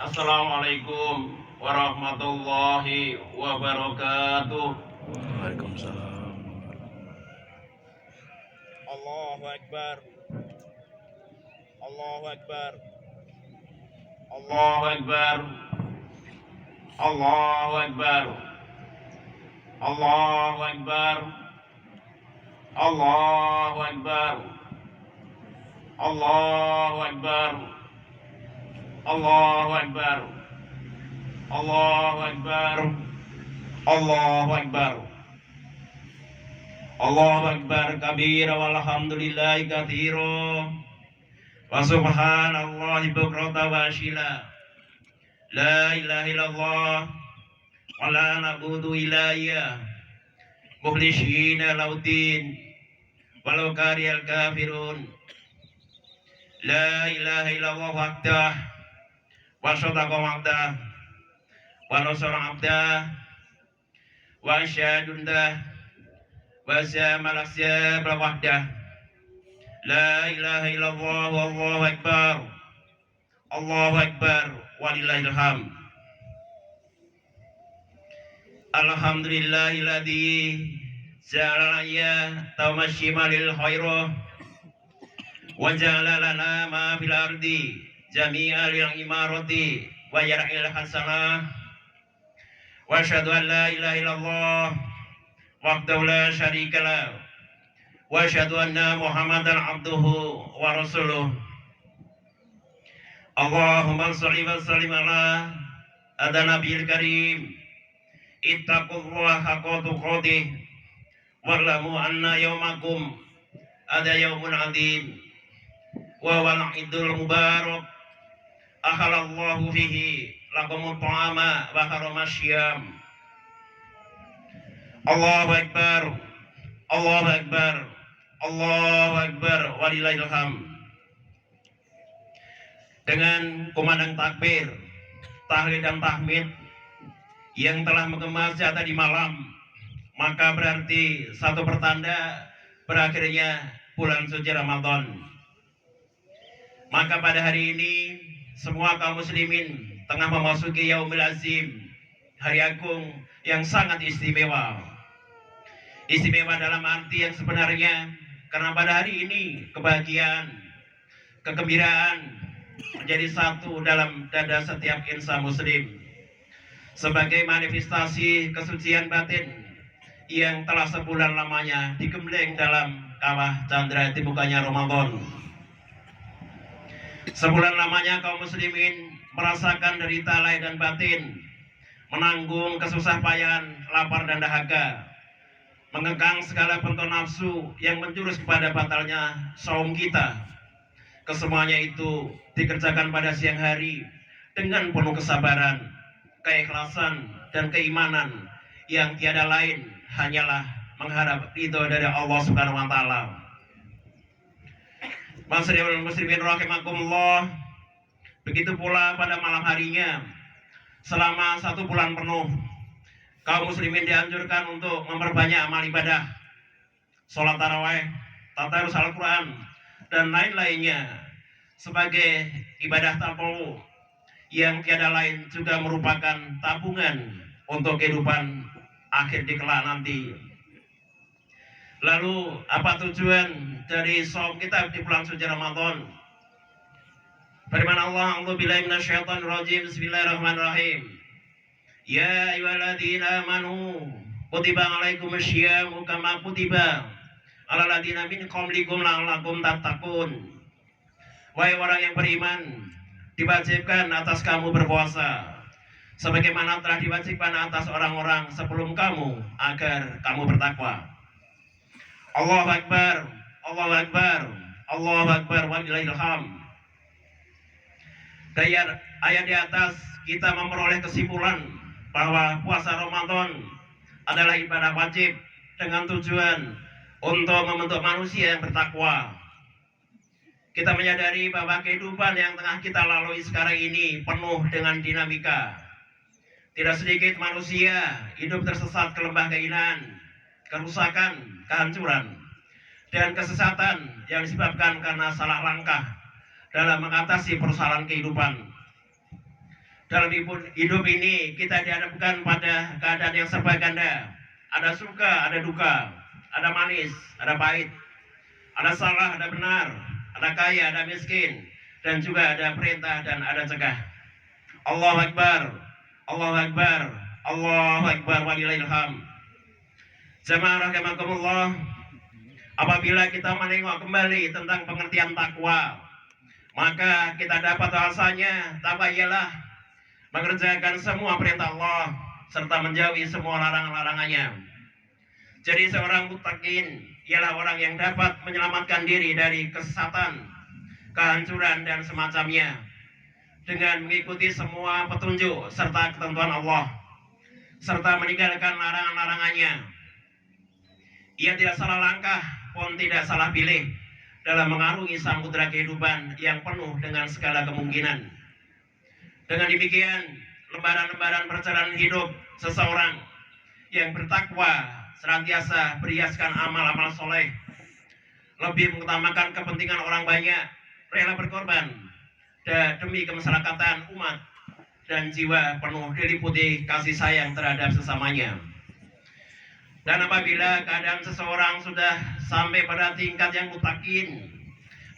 Assalamualaikum warahmatullahi wabarakatuh. Waalaikumsalam. Allahu Akbar. Allahu Akbar. Allahu Akbar. Allahu Akbar. Allahu Akbar. Allahu Akbar. Allahu Akbar. Allahu Akbar. Allahu Akbar. Allahu Akbar. Allahu Akbar kabira walhamdulillahi katsira wa subhanallahi bukrata wa asyila. La ilaha illallah wa la na'budu illa iyyah mukhlishina lauddin walau karihal kafirun. La ilaha illallah wahdah wa sadaqa wa'dah wa nasara 'abdah wa asyhadu wa syamala syabla wahdah. La ilaha illallah wallahu akbar. Allahu akbar walillahil hamd. Alhamdulillahilladzi ja'ala ya tamashimalil khairah wa ja'ala lana ma fil ardi jami'al imarati wa yar'il hasanah. Wa asyhadu an la ilaha illallah wahdahu la syarika lah wa asyhadu anna Muhammadan abduhu wa rasuluh. Allahumma shalli wa sallim ala ada nabiyil karim. Ittaqullaha haqqa tuqatih wa'lamu anna yaumakum ada yaumun adzim wa wal idul mubarak akhalallahu fihi lakumut ta'ama wa haramasyam. Allahu akbar. Allahu akbar. Allahu akbar walillahil hamd. Dengan kumandang takbir, tahlil dan tahmid yang telah menggema tadi malam, maka berarti satu pertanda berakhirnya bulan suci Ramadan. Maka pada hari ini semua kaum muslimin tengah memasuki Yaumil Azim, hari agung yang sangat istimewa. Istimewa dalam arti yang sebenarnya, karena pada hari ini kebahagiaan, kegembiraan menjadi satu dalam dada setiap insan muslim sebagai manifestasi kesucian batin yang telah sebulan lamanya digembleng dalam kawah candra di bukanya Ramadan. Sebulan lamanya kaum muslimin merasakan derita lahir dan batin, menanggung kesusah payahan, lapar dan dahaga, mengekang segala bentuk nafsu yang menjurus kepada batalnya saum kita. Kesemuanya itu dikerjakan pada siang hari dengan penuh kesabaran, keikhlasan dan keimanan yang tiada lain hanyalah mengharap ridho dari Allah Subhanahu wa taala. Masyaallah muslimin rahimakumullah. Begitu pula pada malam harinya, selama 1 bulan penuh kaum muslimin dianjurkan untuk memperbanyak amal ibadah, sholat tarawih, tadarus Al-Quran dan lain-lainnya sebagai ibadah tatawwu yang tiada lain juga merupakan tabungan untuk kehidupan akhir di kelak nanti. Lalu apa tujuan dari saum kita di bulan suci Ramadan? Firman Allah, a'udzubillahi minasyaitonir rajim, bismillahirrahmanirrahim. Ya ayyuhalladzina amanu kutiba alaikumusyamu kama kutiba alal ladzina min qablikum la'allakum tattaqun. Wahai orang yang beriman, diwajibkan atas kamu berpuasa sebagaimana telah diwajibkan atas orang-orang sebelum kamu agar kamu bertakwa. Allahu akbar, Allahu akbar, Allahu akbar walillahil hamd. Dari ayat di atas kita memperoleh kesimpulan bahwa puasa Ramadan adalah ibadah wajib dengan tujuan untuk membentuk manusia yang bertakwa. Kita menyadari bahwa kehidupan yang tengah kita lalui sekarang ini penuh dengan dinamika. Tidak sedikit manusia hidup tersesat ke lembah keinginan, kerusakan, kehancuran, dan kesesatan yang disebabkan karena salah langkah dalam mengatasi persoalan kehidupan. Dalam hidup ini kita dihadapkan pada keadaan yang serba ganda. Ada suka, ada duka, ada manis, ada pahit, ada salah, ada benar, ada kaya, ada miskin, dan juga ada perintah dan ada cegah. Allahu Akbar, Allahu Akbar, Allahu Akbar, walillahil hamd. Jamaah rahimakumullah, apabila kita menengok kembali tentang pengertian takwa, maka kita dapat bahasanya takwa ialah mengerjakan semua perintah Allah serta menjauhi semua larangan-larangannya. Jadi seorang muttaqin ialah orang yang dapat menyelamatkan diri dari kesesatan, kehancuran dan semacamnya dengan mengikuti semua petunjuk serta ketentuan Allah serta meninggalkan larangan-larangannya. Ia tidak salah langkah pun tidak salah pilih dalam mengarungi samudera kehidupan yang penuh dengan segala kemungkinan. Dengan demikian, lembaran-lembaran perjalanan hidup seseorang yang bertakwa senantiasa berhiaskan amal-amal soleh, lebih mengutamakan kepentingan orang banyak, rela berkorban demi kemasyarakatan umat, dan jiwa penuh diliputi kasih sayang terhadap sesamanya. Dan apabila keadaan seseorang sudah sampai pada tingkat yang muttaqin,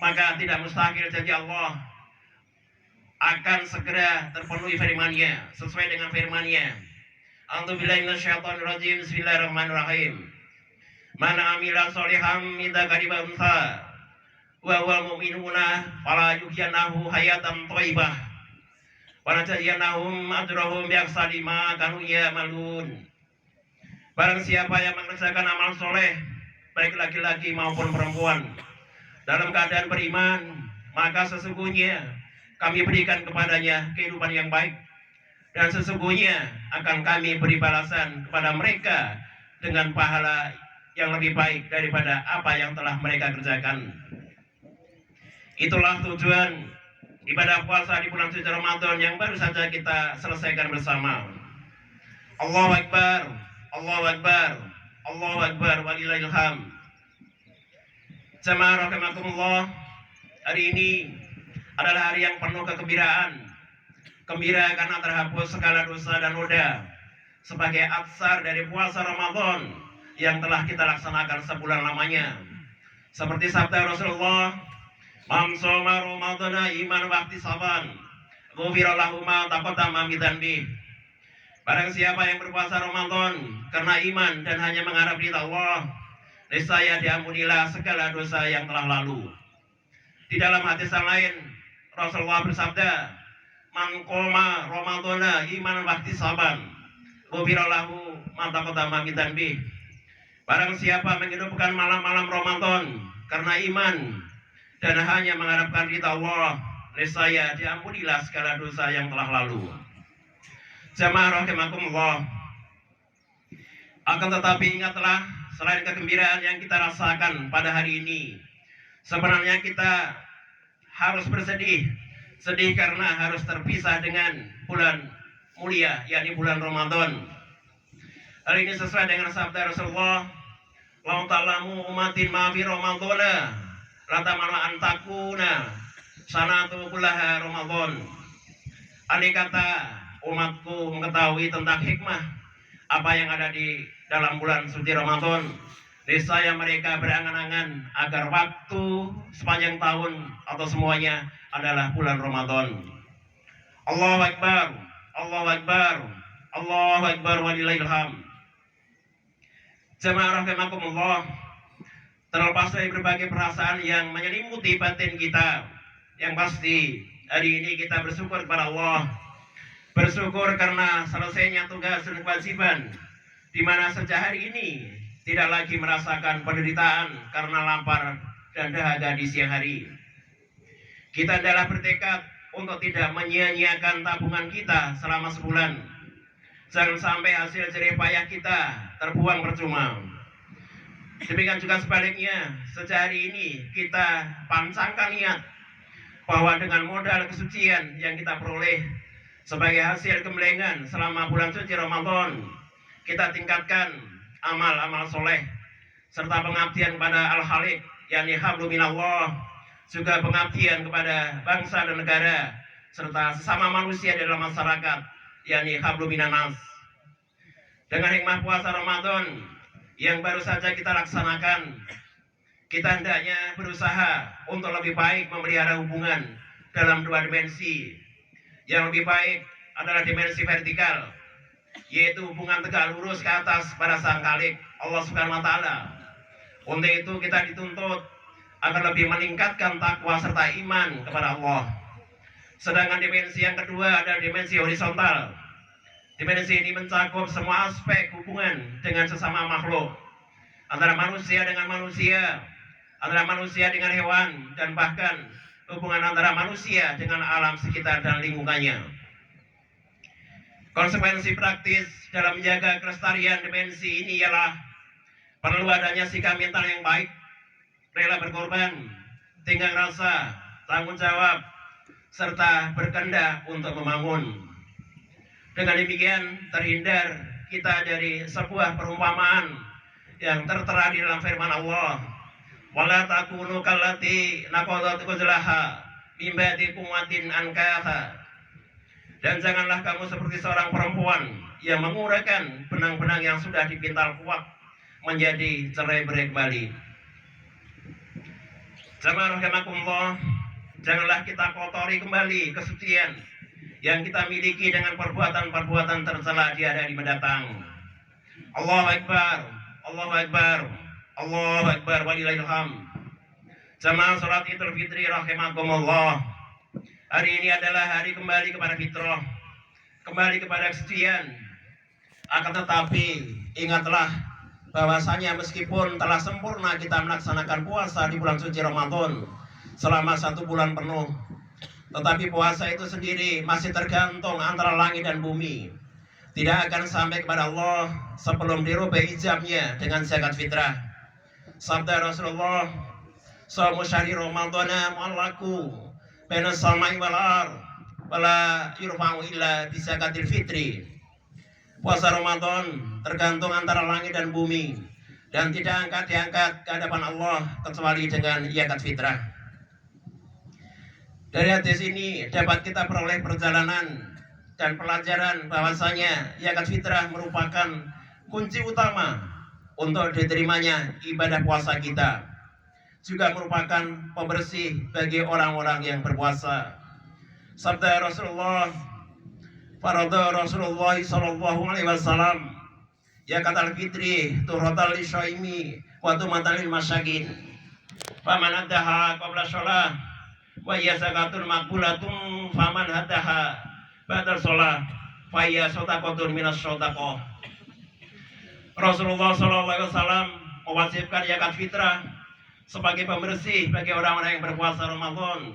maka tidak mustahil janji Allah akan segera terpenuhi firman-Nya, sesuai dengan firman-Nya. A'udzubillahi minasyaitonirrajim. Bismillahirrahmanirrahim. Man 'amila sholihan min dzakarin wa untha wa huwa mu'minuna fala yuhyanahu hayatan thayyibah wa najziyannahum ajrahum bi ahsani ma kanu ya'malun. Barang siapa yang mengerjakan amal soleh, baik laki-laki maupun perempuan, dalam keadaan beriman, maka sesungguhnya kami berikan kepadanya kehidupan yang baik, dan sesungguhnya akan kami beri balasan kepada mereka dengan pahala yang lebih baik daripada apa yang telah mereka kerjakan. Itulah tujuan ibadah puasa di bulan suci Ramadan yang baru saja kita selesaikan bersama. Allahu Akbar, Allahu Akbar, Allahu Akbar, walillahil hamd. Jamaah rahimakumullah, hari ini adalah hari yang penuh kegembiraan. Gembira karena terhapus segala dosa dan noda sebagai atsar dari puasa Ramadan yang telah kita laksanakan sebulan lamanya. Seperti sabda Rasulullah, "Man shoma Ramadana iman wa ihtisaban, ghufira lahu ma taqaddama min dzanbi." Barang siapa yang berpuasa Ramadan karena iman dan hanya mengharap ridha Allah, niscaya diampunilah segala dosa yang telah lalu. Di dalam hadis yang lain, Rasulullah bersabda, "Man qoma Ramadana iman wa ihtisaban, ghufira lahu ma taqaddama min dzanbi." Barang siapa menghidupkan malam-malam Ramadan karena iman dan hanya mengharapkan ridha Allah, niscaya diampunilah segala dosa yang telah lalu. Jamaah rahimakumullah, akan tetapi ingatlah, selain kegembiraan yang kita rasakan pada hari ini, sebenarnya kita harus bersedih. Sedih karena harus terpisah dengan bulan mulia, yakni bulan Ramadan. Hal ini sesuai dengan sabda Rasulullah, "Lau ta'lamu umatin ma fi Ramadana, latamana antakuna sanatu kullaha Ramadan." Andai kata umatku mengetahui tentang hikmah apa yang ada di dalam bulan suci Ramadan, niscaya mereka berangan-angan agar waktu sepanjang tahun atau semuanya adalah bulan Ramadan. Allahu Akbar, Allahu Akbar, Allahu Akbar, walillahil hamd. Jamaah rahimakumullah, terlepas dari berbagai perasaan yang menyelimuti batin kita, yang pasti hari ini kita bersyukur kepada Allah. Bersyukur karena selesainya tugas dan kewajiban, di mana sejak hari ini tidak lagi merasakan penderitaan karena lapar dan dahaga di siang hari. Kita adalah bertekad untuk tidak menyia-nyiakan tabungan kita selama sebulan. Jangan sampai hasil jerih payah kita terbuang percuma. Demikian juga sebaliknya, sejak hari ini kita pancangkan niat bahwa dengan modal kesucian yang kita peroleh sebagai hasil gembelengan selama bulan suci Ramadan, kita tingkatkan amal-amal soleh serta pengabdian kepada Al-Khaliq, yakni hablum minallah, juga pengabdian kepada bangsa dan negara serta sesama manusia di dalam masyarakat, yakni hablum minan nas. Dengan hikmah puasa Ramadan yang baru saja kita laksanakan, kita hendaknya berusaha untuk lebih baik memelihara hubungan dalam dua dimensi. Yang lebih baik adalah dimensi vertikal, yaitu hubungan tegak lurus ke atas pada Sang Khalik Allah Subhanahu wa taala. Untuk itu kita dituntut agar lebih meningkatkan takwa serta iman kepada Allah. Sedangkan dimensi yang kedua adalah dimensi horizontal. Dimensi ini mencakup semua aspek hubungan dengan sesama makhluk, antara manusia dengan manusia, antara manusia dengan hewan, dan bahkan hubungan antara manusia dengan alam sekitar dan lingkungannya. Konsekuensi praktis dalam menjaga kelestarian dimensi ini ialah perlu adanya sikap mental yang baik, rela berkorban, tenggang rasa, tanggung jawab, serta berkehendak untuk membangun. Dengan demikian terhindar kita dari sebuah perumpamaan yang tertera di dalam firman Allah, wala takunu kallati naqadat ghazlaha min ba'di quwwatin ankatha. Dan janganlah kamu seperti seorang perempuan yang menguraikan benang-benang yang sudah dipintal kuat menjadi cerai-berai kembali. Jamaah rahimakumullah, janganlah kita kotori kembali kesucian yang kita miliki dengan perbuatan-perbuatan tercela di hari mendatang. Allahu Akbar, Allahu Akbar, Allahu Akbar, walillahil hamd. Jamaah salat Idul Fitri rahimakumullah. Hari ini adalah hari kembali kepada fitrah, kembali kepada kesucian. Akan tetapi ingatlah bahwasanya meskipun telah sempurna kita melaksanakan puasa di bulan suci Ramadan selama 1 bulan penuh, tetapi puasa itu sendiri masih tergantung antara langit dan bumi. Tidak akan sampai kepada Allah sebelum dirubah hijabnya dengan zakat fitrah. Sabda Rasulullah, "Shaumu syahri Ramadana mu'allaku baina samai wal ardh wala yurfa'u illa bi zakatil fitri." Puasa Ramadan tergantung antara langit dan bumi dan tidak diangkat ke hadapan Allah kecuali dengan zakat fitrah. Dari hadis ini dapat kita peroleh perjalanan dan pelajaran bahwasanya zakat fitrah merupakan kunci utama untuk diterimanya ibadah puasa kita. Juga merupakan pembersih bagi orang-orang yang berpuasa. Sabda Rasulullah, farada Rasulullah sallallahu alaihi wasallam, zakatul fitri tuhratal lisyaimi wa tumatan lil masyakin. Faman addaha qabla shalah wa hiya zakatul maqbulatun faman haddaha ba'da shalah fa hiya shadaqatun minas shadaqah. Rasulullah sallallahu alaihi wasallam mewajibkan zakat fitrah sebagai pembersih bagi orang-orang yang berpuasa Ramadan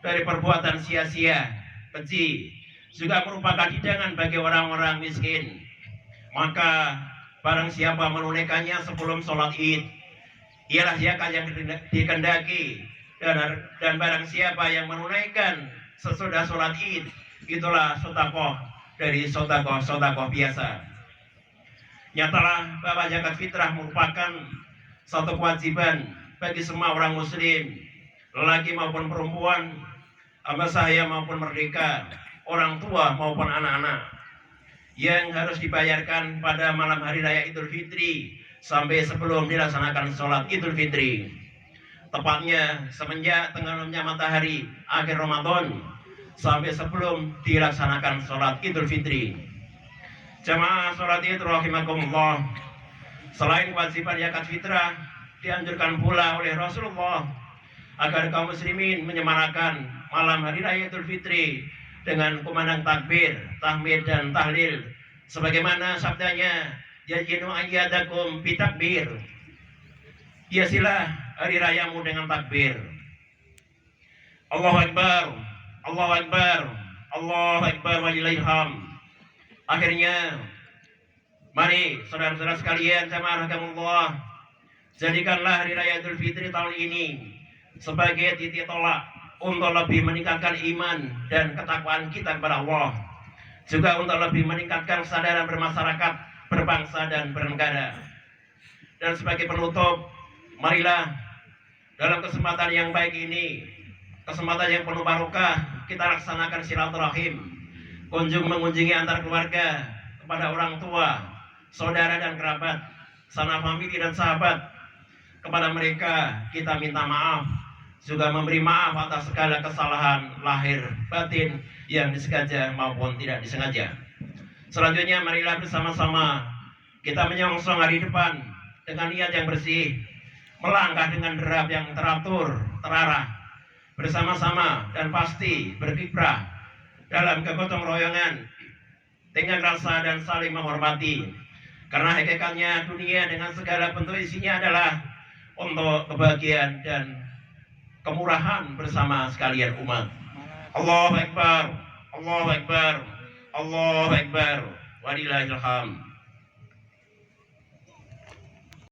dari perbuatan sia-sia, keji, juga merupakan hidangan bagi orang-orang miskin. Maka barang siapa menunaikannya sebelum sholat Id, ialah zakat yang dikehendaki. Dan barang siapa yang menunaikan sesudah sholat Id, itulah sedekah dari sedekah biasa. Nyatalah bahwa zakat fitrah merupakan satu kewajiban bagi semua orang muslim, lelaki maupun perempuan, hamba sahaya maupun merdeka, orang tua maupun anak-anak, yang harus dibayarkan pada malam hari raya Idul Fitri sampai sebelum dilaksanakan sholat Idul Fitri. Tepatnya semenjak tenggelamnya matahari akhir Ramadan sampai sebelum dilaksanakan sholat Idul Fitri. Jamaah sholat Id rahimakumullah, selain kewajiban zakat fitrah, dianjurkan pula oleh Rasulullah agar kaum muslimin menyemarakan malam hari raya Idul Fitri dengan kumandang takbir, tahmid dan tahlil, sebagaimana sabdanya, yajinu ayyadakum bitakbir. Hiasilah hari rayamu dengan takbir. Allahu Akbar, Allahu Akbar, Allahu Akbar, walillahil hamd. Akhirnya, mari saudara-saudara sekalian, jamaah rahimakumullah, jadikanlah hari raya Idul Fitri tahun ini sebagai titik tolak untuk lebih meningkatkan iman dan ketakwaan kita kepada Allah, juga untuk lebih meningkatkan kesadaran bermasyarakat, berbangsa dan bernegara. Dan sebagai penutup, marilah dalam kesempatan yang baik ini, kesempatan yang penuh barokah, kita laksanakan silaturahim, kunjung mengunjungi antar keluarga, kepada orang tua, saudara dan kerabat, sanak famili dan sahabat. Kepada mereka kita minta maaf, juga memberi maaf atas segala kesalahan lahir batin yang disengaja maupun tidak disengaja. Selanjutnya marilah bersama-sama kita menyongsong hari depan dengan niat yang bersih, melangkah dengan derap yang teratur, terarah, bersama-sama dan pasti berkiprah dalam kegotong royongan dengan rasa dan saling menghormati. Karena hakikatnya dunia dengan segala bentuk isinya adalah untuk kebahagiaan dan kemurahan bersama sekalian umat. Allahu Akbar, Allahu Akbar, Allahu Akbar, walillahil hamd.